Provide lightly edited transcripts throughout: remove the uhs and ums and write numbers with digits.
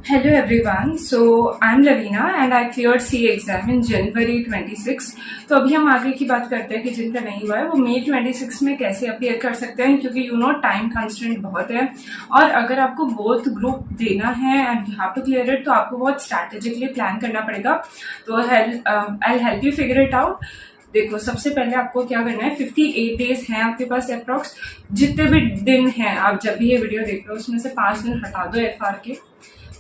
Hello everyone. So I'm Lavina and I cleared CA exam in January 26. तो अभी हम आगे की बात करते हैं कि जिनका नहीं हुआ है वो May 26 में कैसे अपीयर कर सकते हैं, क्योंकि टाइम कंस्ट्रेंट बहुत है और अगर आपको बोथ ग्रुप देना है and you have to clear it तो आपको बहुत स्ट्रैटेजिकली प्लान करना पड़ेगा। तो I help you figure it out. देखो, सबसे पहले आपको क्या करना है, 58 डेज हैं आपके पास अप्रॉक्स। जितने भी दिन हैं, आप जब भी ये वीडियो देख रहे हो उसमें से 5 दिन हटा दो FR के।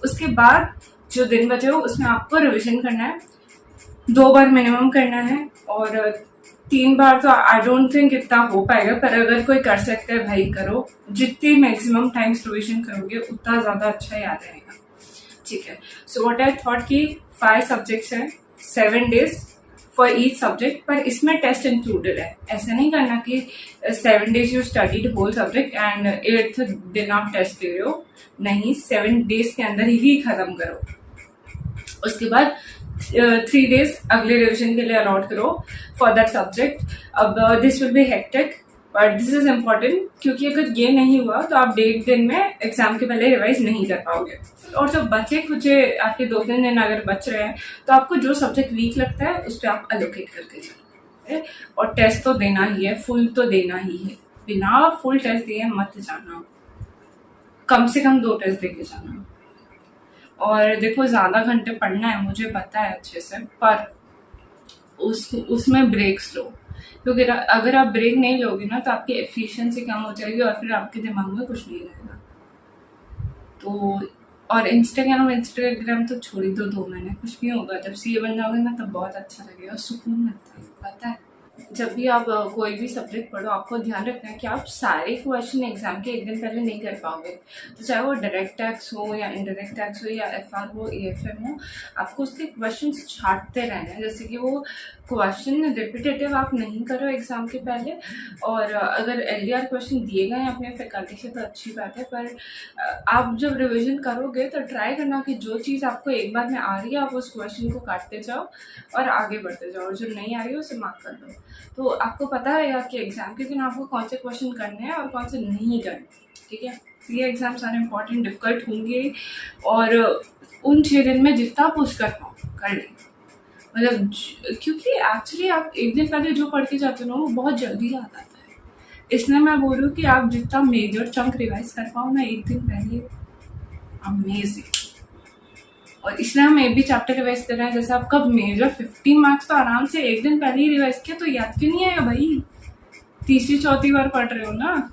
उसके बाद जो दिन बचे हो उसमें आपको रिवीजन करना है, 2 बार मिनिमम करना है और 3 बार तो आई डोंट थिंक इतना हो पाएगा, पर अगर कोई कर सकता है भाई करो। जितनी मैक्सिमम टाइम्स रिवीजन करोगे उतना ज़्यादा अच्छा याद रहेगा। ठीक है। सो व्हाट आई थॉट कि 5 सब्जेक्ट्स हैं, 7 डेज फॉर ईच सब्जेक्ट, पर इसमें टेस्ट इंक्लूडेड है। ऐसा नहीं करना कि 7 days you studied whole subject and 8th दिन आप टेस्ट दे रहे हो। नहीं, 7 डेज के अंदर ही खत्म करो। उसके बाद 3 डेज अगले रिविजन के लिए अलॉट करो फॉर दैट सब्जेक्ट। अब this will be hectic but this is important, क्योंकि अगर ये नहीं हुआ तो आप 1.5 दिन में एग्जाम के पहले रिवाइज नहीं कर पाओगे। और जो बचे कुछ आपके 2-3 दिन अगर बच रहे हैं तो आपको जो सब्जेक्ट वीक लगता है उस पर आप एलोकेट करके जाओ। और टेस्ट तो देना ही है, फुल तो देना ही है। बिना फुल टेस्ट दिए मत जाना, कम से कम 2 टेस्ट देके जाना। और देखो, ज्यादा घंटे पढ़ना है मुझे पता है अच्छे से, पर उसमें ब्रेक्स लो, क्योंकि अगर आप ब्रेक नहीं लोगे ना तो आपकी एफिशिएंसी कम हो जाएगी और फिर आपके दिमाग में कुछ नहीं रहेगा। तो और इंस्टाग्राम तो छोड़ ही दो, 2 महीने कुछ नहीं होगा। जब सीए बन जाओगे ना तब बहुत अच्छा लगेगा, सुकून मिलता है। पता है, जब भी आप कोई भी सब्जेक्ट पढ़ो आपको ध्यान रखना है कि आप सारे क्वेश्चन एग्जाम के 1 दिन पहले नहीं कर पाओगे। तो चाहे वो डायरेक्ट टैक्स हो या इनडायरेक्ट टैक्स हो या FR हो, AFM हो, आपको उसके क्वेश्चन छांटते रहना है। जैसे कि वो क्वेश्चन रिपीटेटिव आप नहीं करो एग्जाम के पहले। और अगर LDR क्वेश्चन दिए गए हैं अपने फैकल्टी से तो अच्छी बात है, पर आप जब रिविजन करोगे तो ट्राई करना कि जो चीज़ आपको एक बार में आ रही है आप उस क्वेश्चन को काटते जाओ और आगे बढ़ते जाओ, और जो नहीं आ रही है उसे मार्क कर दो। तो आपको पता रहेगा कि एग्जाम के दिन आपको कौन से क्वेश्चन करने हैं और कौन से नहीं करने। ठीक है। ये एग्जाम सारे इंपॉर्टेंट डिफिकल्ट होंगे और उन 6 दिन में जितना पुश कर पाओ कर लें। मतलब क्योंकि एक्चुअली आप 1 दिन पहले जो पढ़ के जाते हो ना वो बहुत जल्दी याद आता है। इसलिए मैं बोल रही हूँ कि आप जितना मेजर चंक रिवाइज कर पाओ ना 1 दिन पहले, अमेजिंग। और इसलिए हम एक भी चैप्टर रिवाइज कर रहे हैं। जैसे आपका मेजर 15 मार्क्स तो आराम से 1 दिन पहले ही रिवाइज किया, तो याद क्यों नहीं आएगा भाई? 3री-4थी बार पढ़ रहे हो ना।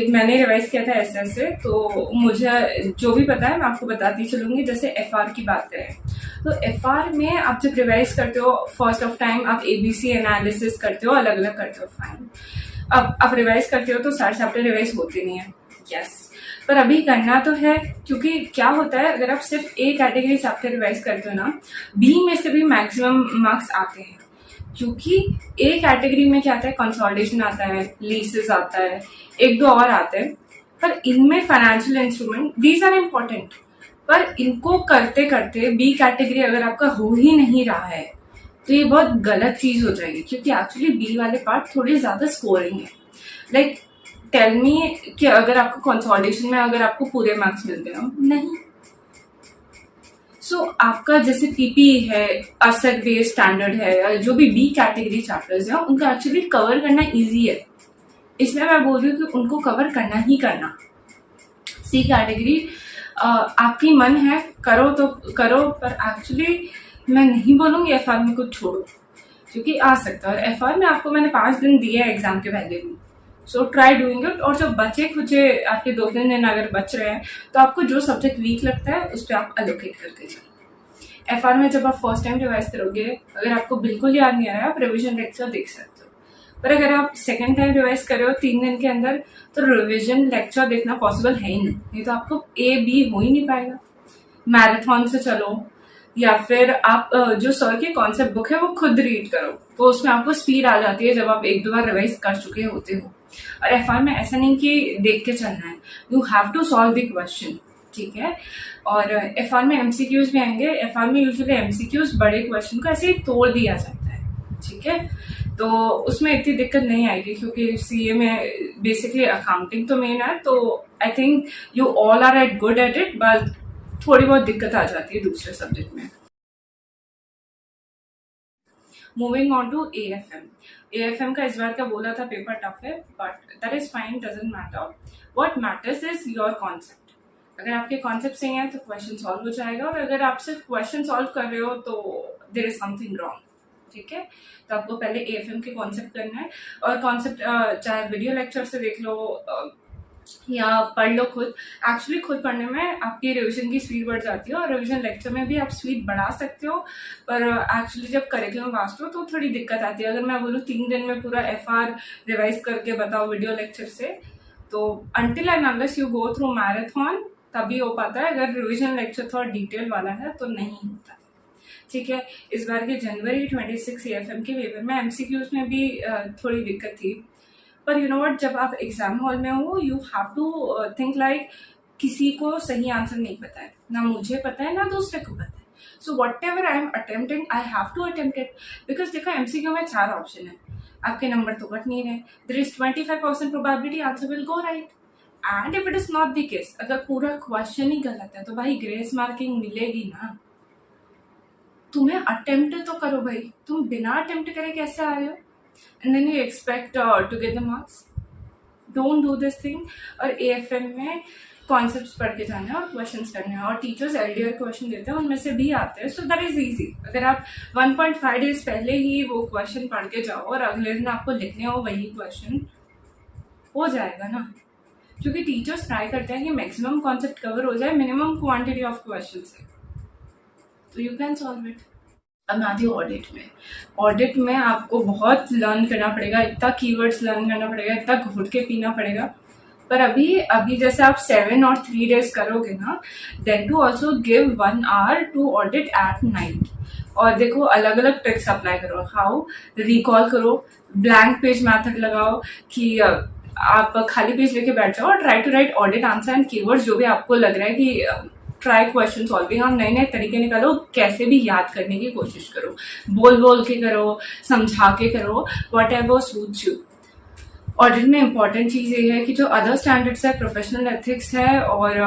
मैंने रिवाइज किया था SS से, तो मुझे जो भी पता है मैं आपको बताती चलूंगी। जैसे FR की बात करें तो FR में आप जब रिवाइज करते हो फर्स्ट ऑफ टाइम आप ABC एनालिसिस करते हो, अलग अलग करते हो, फाइन। अब आप रिवाइज करते हो तो सारे चैप्टर रिवाइज होते नहीं है, यस, पर अभी करना तो है। क्योंकि क्या होता है, अगर आप सिर्फ A कैटेगरी चैप्टर रिवाइज करते हो ना, B में से भी मैक्सिमम मार्क्स आते हैं। क्योंकि A कैटेगरी में क्या आता है, कंसोलिडेशन आता है, लीसेस आता है, 1-2 और आते हैं, पर इनमें financial instrument these are important. पर इनको करते करते B कैटेगरी अगर आपका हो ही नहीं रहा है तो ये बहुत गलत चीज हो जाएगी, क्योंकि एक्चुअली B वाले पार्ट थोड़े ज्यादा स्कोरिंग है। लाइक टेल मी कि अगर आपको कंसोलिडेशन में अगर आपको पूरे मार्क्स मिलते हो, नहीं। सो आपका जैसे PP है, असर बेस्ड स्टैंडर्ड है, जो भी B कैटेगरी चैप्टर्स है उनका एक्चुअली कवर करना इजी है। इसलिए मैं बोल रही हूँ कि उनको कवर करना ही करना। C कैटेगरी आपकी मन है करो तो करो, पर एक्चुअली मैं नहीं बोलूँगी FR में कुछ छोड़ो, क्योंकि आ सकता है। और FR में आपको मैंने 5 दिन दिए है एग्जाम के पहले भी, सो ट्राई डूइंग इट। और जो बचे कुछ आपके 2-3 दिन अगर बच रहे हैं तो आपको जो सब्जेक्ट वीक लगता है उस पर आप एलोकेट करके जाओ। FR में जब आप फर्स्ट टाइम रिवाइज करोगे, अगर आपको बिल्कुल याद नहीं आ रहा है आप रिविजन लेक्चर देख सकते हो, पर अगर आप सेकेंड टाइम रिवाइज कर रहे हो 3 दिन के अंदर तो रिविजन लेक्चर देखना पॉसिबल है ही नहीं तो आपको A-B हो ही नहीं पाएगा। मैराथन से चलो या फिर आप जो सर की कॉन्सेप्ट बुक है वो खुद रीड करो, तो उसमें आपको स्पीड आ जाती है जब आप 1-2 बार रिवाइज कर चुके होते हो। और FR में ऐसा नहीं कि देख के चलना है, you have to solve the question. ठीक है। और FR में MCQs भी आएंगे। FR में यूजुअली MCQs बड़े क्वेश्चन को ऐसे ही तोड़ दिया जाता है। ठीक है, तो उसमें इतनी दिक्कत नहीं आएगी, क्योंकि CA में बेसिकली अकाउंटिंग तो मेन है। तो I think you all are at good at it, but थोड़ी बहुत दिक्कत आ जाती है दूसरे सब्जेक्ट में। मूविंग ऑन टू AFM का इस बार का बोला था पेपर टफ है, but that is fine, doesn't matter. What matters is your concept. अगर आपके कॉन्सेप्ट सही है तो क्वेश्चन सॉल्व हो जाएगा, और अगर आप सिर्फ क्वेश्चन सॉल्व कर रहे हो तो देयर इज समथिंग रॉन्ग। ठीक है, तो आपको पहले AFM के कॉन्सेप्ट करना है, और कॉन्सेप्ट चाहे वीडियो लेक्चर से देख लो या पढ़ लो खुद। एक्चुअली खुद पढ़ने में आपकी रिवीजन की स्पीड बढ़ जाती है, और रिवीजन लेक्चर में भी आप स्पीड बढ़ा सकते हो, पर एक्चुअली जब करिकुलम वास्ट हो तो थोड़ी दिक्कत आती है। अगर मैं बोलूँ 3 दिन में पूरा FR रिवाइज करके बताओ वीडियो लेक्चर से, तो until and unless you go through marathon तभी हो पाता है। अगर रिवीजन लेक्चर थोड़ा डिटेल वाला है तो नहीं होता। ठीक है, इस बार के जनवरी 26 AFM के पेपर में MCQs में भी थोड़ी दिक्कत थी, पर यू नो व्हाट, जब आप एग्जाम हॉल में हो you have to think like किसी को सही आंसर नहीं पता है, ना मुझे पता है ना दूसरे को पता है, so whatever I am attempting I have to attempt it. Because देखो MCQ में 4 ऑप्शन है, आपके नंबर तो कट नहीं रहे, there is 25% probability answer will go right. And if it is not the case, अगर पूरा क्वेश्चन ही गलत है तो भाई ग्रेस मार्किंग मिलेगी ना। तुम्हें अटेम्प्ट तो करो भाई, तुम बिना अटेम्प्ट करे कैसे आ रहे हो, and then you expect to get the marks. Don't do this thing। और AFM में कॉन्सेप्ट्स पढ़ के जाना है और क्वेश्चंस करने हैं, और टीचर्स LDR क्वेश्चन देते हैं, उनमें से भी आते हैं, सो दैट इज ईजी। अगर आप 1.5 डेज पहले ही वो क्वेश्चन पढ़ के जाओ और अगले दिन आपको लिखने हो वही क्वेश्चन, हो जाएगा ना, क्योंकि टीचर्स ट्राई करते हैं कि मैक्सिमम कॉन्सेप्ट कवर हो जाए मिनिमम क्वांटिटी ऑफ क्वेश्चन से, तो यू कैन सॉल्व इट। अब आती है ऑडिट में आपको बहुत लर्न करना पड़ेगा, इतना कीवर्ड्स लर्न करना पड़ेगा, इतना घुट के पीना पड़ेगा। पर अभी जैसे आप 7 और 3 डेज करोगे ना, then to also give 1 hour to audit at night. और देखो अलग अलग ट्रिक्स अप्लाई करो, हाउ रिकॉल करो, ब्लैंक पेज मैथड लगाओ कि आप खाली पेज लेके बैठ जाओ और try to write audit answer and keywords, जो भी आपको लग रहा है कि ट्राई क्वेश्चन सॉल्विंग, आप नए नए तरीके निकालो, कैसे भी याद करने की कोशिश करो, बोल के करो, समझा के करो, whatever suits you. Audit में इंपॉर्टेंट चीज ये है कि जो अदर स्टैंडर्ड्स है, प्रोफेशनल एथिक्स है, और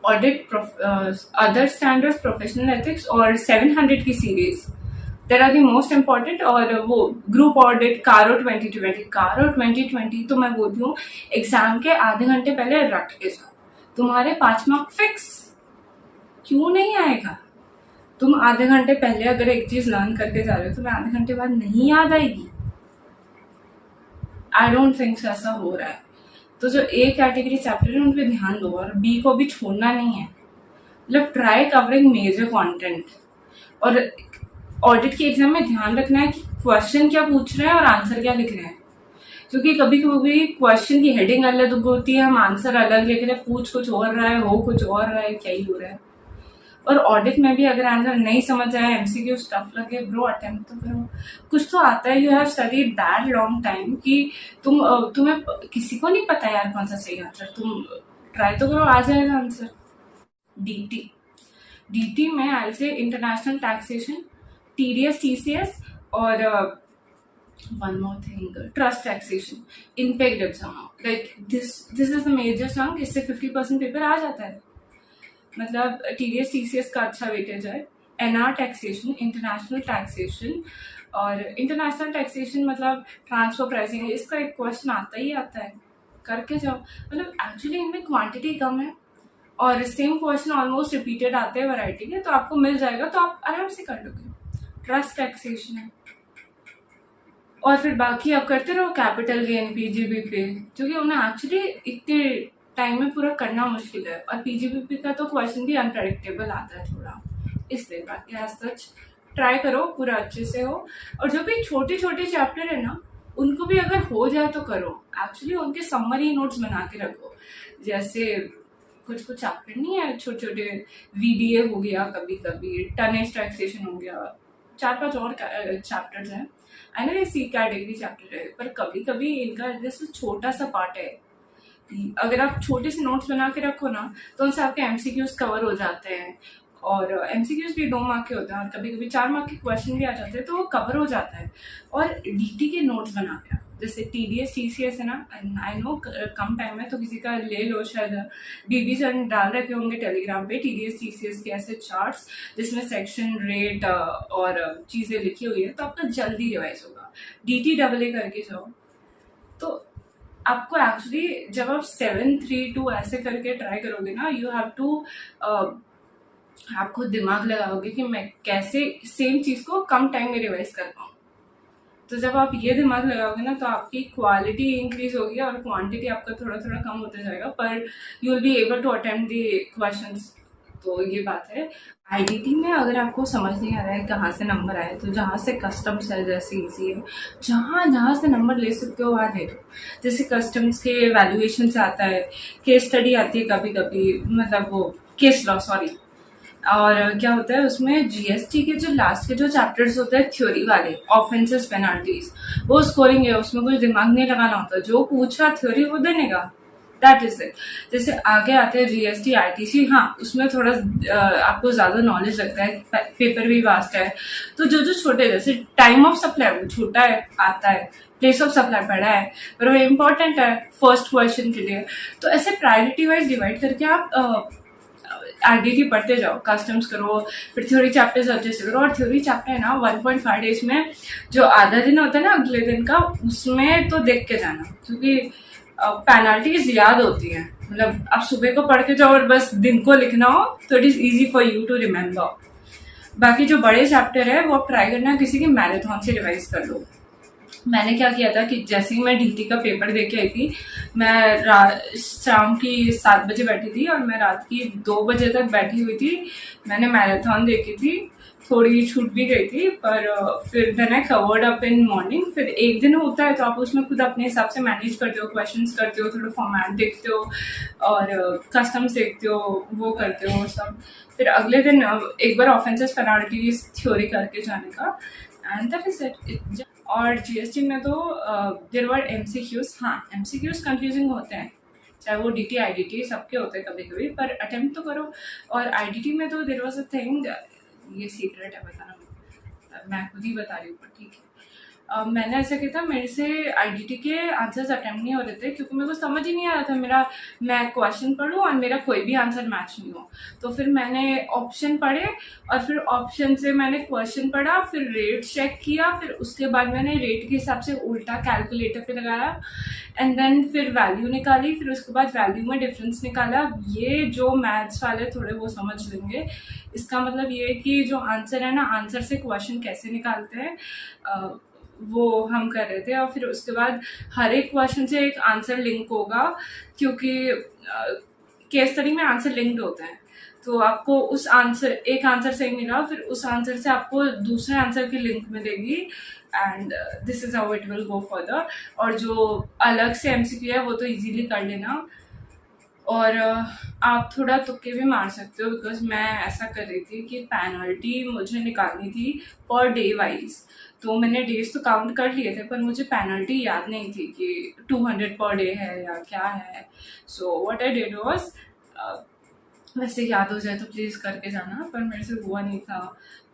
audit other standards, professional ethics और 700 की series there are the most important. और वो ग्रुप ऑडिट, कारो 2020 तो मैं बोलती हूँ एग्जाम के आधे घंटे पहले रट के जाओ, तुम्हारे 5 मार्क फिक्स। क्यों नहीं आएगा? तुम आधे घंटे पहले अगर एक चीज लर्न करके जा रहे हो, तुम्हें आधे घंटे बाद नहीं याद आएगी। आई डोंट थिंक ऐसा हो रहा है। तो जो A कैटेगरी चैप्टर है उन पे ध्यान दो, और B को भी छोड़ना नहीं है, मतलब ट्राई कवरिंग मेजर कंटेंट। और ऑडिट के एग्जाम में ध्यान रखना है कि क्वेश्चन क्या पूछ रहे हैं और आंसर क्या लिख रहे हैं, क्योंकि कभी कभी क्वेश्चन की हेडिंग अलग होती है, हम आंसर अलग लिख रहे हैं, पूछ कुछ और रहा है, हो कुछ और रहा है, क्या ही हो रहा है। और ऑडिट में भी अगर आंसर नहीं समझ आए, MCQ टफ लगे, ब्रो अटेम्प्ट तो करो, कुछ तो आता है। You have studied that long time कि तुम्हें किसी को नहीं पता यार कौन सा सही आंसर, तुम ट्राई तो करो, आ जाएगा आंसर। DT में आई से इंटरनेशनल टैक्सेशन, TDS TCS और one more thing, trust taxation in pegged exam, like this is the major chunk, इससे 50% पेपर आ जाता है। मतलब TDS TCS का अच्छा वेटेज है, NR टैक्सेशन, इंटरनेशनल टैक्सेशन, और इंटरनेशनल टैक्सेशन मतलब ट्रांसफर प्राइसिंग, इसका एक क्वेश्चन आता ही आता है, करके जाओ। मतलब एक्चुअली इनमें क्वांटिटी कम है और सेम क्वेश्चन ऑलमोस्ट रिपीटेड आते हैं वैरायटी के, तो आपको मिल जाएगा, तो आप आराम से कर लोगे। ट्रस्ट टैक्सेशन है, और फिर बाकी आप करते रहो कैपिटल गेन, PGBP, क्योंकि उन्हें एक्चुअली इतने टाइम में पूरा करना मुश्किल है, और PGBP का तो क्वेश्चन भी अनप्रेडिक्टेबल आता है थोड़ा, इसलिए बाकी एज सच ट्राई करो पूरा अच्छे से हो। और जो भी छोटे छोटे चैप्टर है ना, उनको भी अगर हो जाए तो करो, एक्चुअली उनके समरी नोट्स बना के रखो। जैसे कुछ चैप्टर नहीं है छोटे छोटे, VDA हो गया, कभी कभी टनेज टैक्सेशन हो गया, 4-5 और चैप्टर्स हैं। आई नो ये C कैटेगरी चैप्टर है, पर कभी कभी इनका जैसे छोटा सा पार्ट है, अगर आप छोटे से नोट्स बना के रखो ना, तो उनसे आपके MCQs कवर हो जाते हैं। और MCQs भी 2 मार्क के होते हैं, और कभी कभी 4 मार्क के क्वेश्चन भी आ जाते हैं, तो वो कवर हो जाता है। और DT के नोट्स बना के रखो, जैसे TDS TCS है ना, आई नो कम टाइम है तो किसी का ले लो, शायद DB सर ने डाल रखे होंगे टेलीग्राम पे TDS TCS के ऐसे चार्ट्स जिसमें सेक्शन रेट और चीज़ें लिखी हुई है, तो आपका जल्दी रिवाइज होगा। DTAA करके जाओ, तो आपको एक्चुअली जब आप 7-3-2 ऐसे करके ट्राई करोगे ना, यू हैव टू आप खुद दिमाग लगाओगे कि मैं कैसे सेम चीज़ को कम टाइम में रिवाइज कर पाऊँ। तो जब आप ये दिमाग लगाओगे ना, तो आपकी क्वालिटी इंक्रीज होगी और क्वांटिटी आपका थोड़ा थोड़ा कम होता जाएगा, पर you will be able to attempt the questions. तो ये बात है। IDT में अगर आपको समझ नहीं आ रहा है कहाँ से नंबर आए, तो जहाँ से कस्टम्स है जैसे इजी है, जहाँ से नंबर ले सकते हो वहाँ ले लो। जैसे कस्टम्स के वैल्यूएशन से आता है, केस स्टडी आती है कभी कभी, मतलब वो केस लॉ, सॉरी। और क्या होता है उसमें, GST के जो लास्ट के जो चैप्टर्स होते हैं थ्योरी वाले, ऑफेंसेस पेनाल्टीज, वो स्कोरिंग है, उसमें कुछ दिमाग नहीं लगाना होता, जो पूछा थ्योरी वो देने का, दैट इज इट। जैसे आगे आते हैं GST ITC, हाँ उसमें थोड़ा आपको ज्यादा नॉलेज लगता है, पेपर भी वास्ट है। तो जो जो छोटे, जैसे टाइम ऑफ सप्लाई वो छोटा है, आता है, प्लेस ऑफ सप्लाई बड़ा है, पर वो इम्पोर्टेंट है फर्स्ट क्वेश्चन के लिए। तो ऐसे प्रायोरिटी वाइज डिवाइड करके आप IDT पढ़ते जाओ, कस्टम्स करो, फिर थ्योरी चैप्टर्स अच्छे से करो। और थ्योरी चैप्टर है ना 1.5 डेज में, जो आधा दिन होता है ना अगले दिन का, उसमें तो देख के जाना, क्योंकि पेनाल्टीज याद होती हैं। मतलब आप सुबह को पढ़ के जाओ और बस दिन को लिखना हो तो it is easy for you to remember. बाकी जो बड़े चैप्टर है वो आप ट्राई करना किसी के मैराथन से रिवाइज कर लो। मैंने क्या किया था कि जैसे ही मैं DT का पेपर दे के आई थी, मैं शाम की 7 बजे बैठी थी और मैं रात की 2 बजे तक बैठी हुई थी। मैंने मैराथन देखी थी, थोड़ी छूट भी गई थी, पर फिर then I covered up in morning. फिर एक दिन होता है तो आप उसमें खुद अपने हिसाब से मैनेज करते हो, क्वेश्चंस करते हो, थोड़ा फॉर्मेट देखते हो और कस्टम्स देखते हो, वो करते हो सब। फिर अगले दिन एक बार ऑफेंसेस पेनाल्टीज थ्योरी करके जाने का, एंड दैट इज इट। और GST में तो देयर वर MCQs। हाँ MCQs कंफ्यूजिंग होते हैं, चाहे वो DT IDT सबके होते हैं कभी कभी, पर अटेम्प्ट तो करो। और IDT में तो देयर वाज अ थिंग, ये सीक्रेट है बताना, मैं खुद ही बता रही हूँ, पर ठीक है। मैंने ऐसा किया था, मेरे से IDT के आंसर्स अटेम्प्ट नहीं हो रहे थे, क्योंकि मेरे को समझ ही नहीं आ रहा था मैं क्वेश्चन पढ़ूँ और मेरा कोई भी आंसर मैच नहीं हो। तो फिर मैंने ऑप्शन पढ़े और फिर ऑप्शन से मैंने क्वेश्चन पढ़ा, फिर रेट चेक किया, फिर उसके बाद मैंने रेट के हिसाब से उल्टा कैलकुलेटर पे लगाया, एंड देन फिर वैल्यू निकाली, फिर उसके बाद वैल्यू में डिफरेंस निकाला। ये जो मैथ्स वाले थोड़े वो समझ लेंगे, इसका मतलब ये कि जो आंसर है ना, आंसर से क्वेश्चन कैसे निकालते हैं वो हम कर रहे थे। और फिर उसके बाद हर एक क्वेश्चन से एक आंसर लिंक होगा, क्योंकि केस स्टडी में आंसर लिंक्ड होते हैं। तो आपको उस आंसर, एक आंसर सही मिला, फिर उस आंसर से आपको दूसरे आंसर की लिंक मिलेगी, and this is how it will go further. और जो अलग से MCQ है वो तो इजीली कर लेना, और आप थोड़ा तुक्के भी मार सकते हो, बिकॉज मैं ऐसा कर रही थी कि पेनल्टी मुझे निकालनी थी पर डे वाइज। तो मैंने डेज तो काउंट कर लिए थे, पर मुझे पेनल्टी याद नहीं थी कि 200 पर डे है या क्या है। So what I did was, वैसे याद हो जाए तो प्लीज़ करके जाना, पर मेरे से हुआ नहीं था।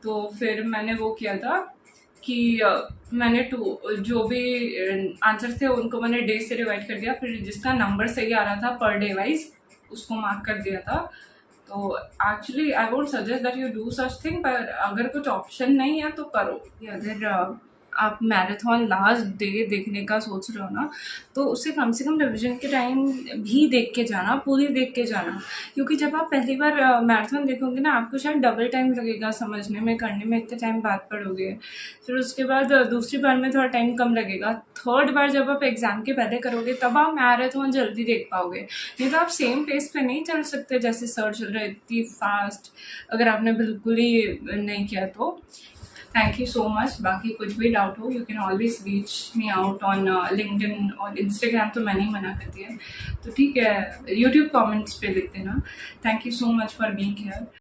तो फिर मैंने वो किया था कि मैंने जो भी आंसर थे उनको मैंने डे से डिवाइड कर दिया, फिर जिसका नंबर सही आ रहा था पर डे वाइज उसको मार्क कर दिया था। तो actually I would suggest that you do such thing, पर अगर कुछ ऑप्शन नहीं है तो करो। अगर आप मैराथन लास्ट डे देखने का सोच रहे हो ना, तो उसे कम से कम रिवीजन के टाइम भी देख के जाना, पूरी देख के जाना, क्योंकि जब आप पहली बार मैराथन देखोगे ना, आपको शायद डबल टाइम लगेगा समझने में, करने में इतने टाइम बाद पढ़ोगे। फिर उसके बाद दूसरी बार में थोड़ा टाइम कम लगेगा, थर्ड बार जब आप एग्जाम के पहले करोगे तब आप मैराथन जल्दी देख पाओगे। नहीं तो आप सेम पेस पे नहीं चल सकते जैसे सर चल रहे इतनी फास्ट, अगर आपने बिल्कुल ही नहीं किया तो। Thank you so much. बाकी कुछ भी डाउट हो, you can always reach me out on LinkedIn और इंस्टाग्राम, तो मैंने ही मना कर दिया, तो ठीक है, यूट्यूब कमेंट्स पे लिख देना। Thank you so much for being here.